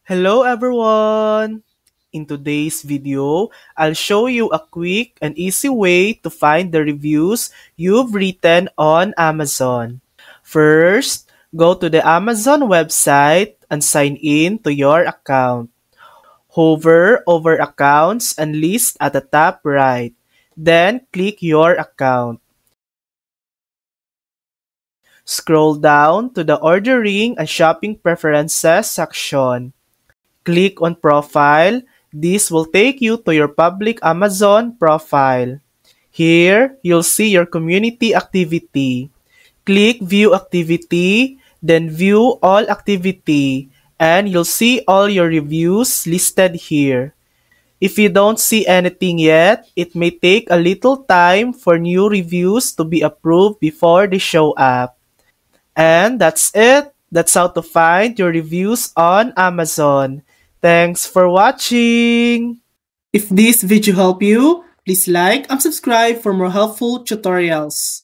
Hello everyone! In today's video, I'll show you a quick and easy way to find the reviews you've written on Amazon. First, go to the Amazon website and sign in to your account. Hover over Accounts and List at the top right. Then click your account. Scroll down to the Ordering and Shopping Preferences section. Click on Profile. This will take you to your public Amazon profile. Here, you'll see your community activity. Click View Activity, then View All Activity, and you'll see all your reviews listed here. If you don't see anything yet, it may take a little time for new reviews to be approved before they show up. And that's it. That's how to find your reviews on Amazon. Thanks for watching! If this video helped you, please like and subscribe for more helpful tutorials.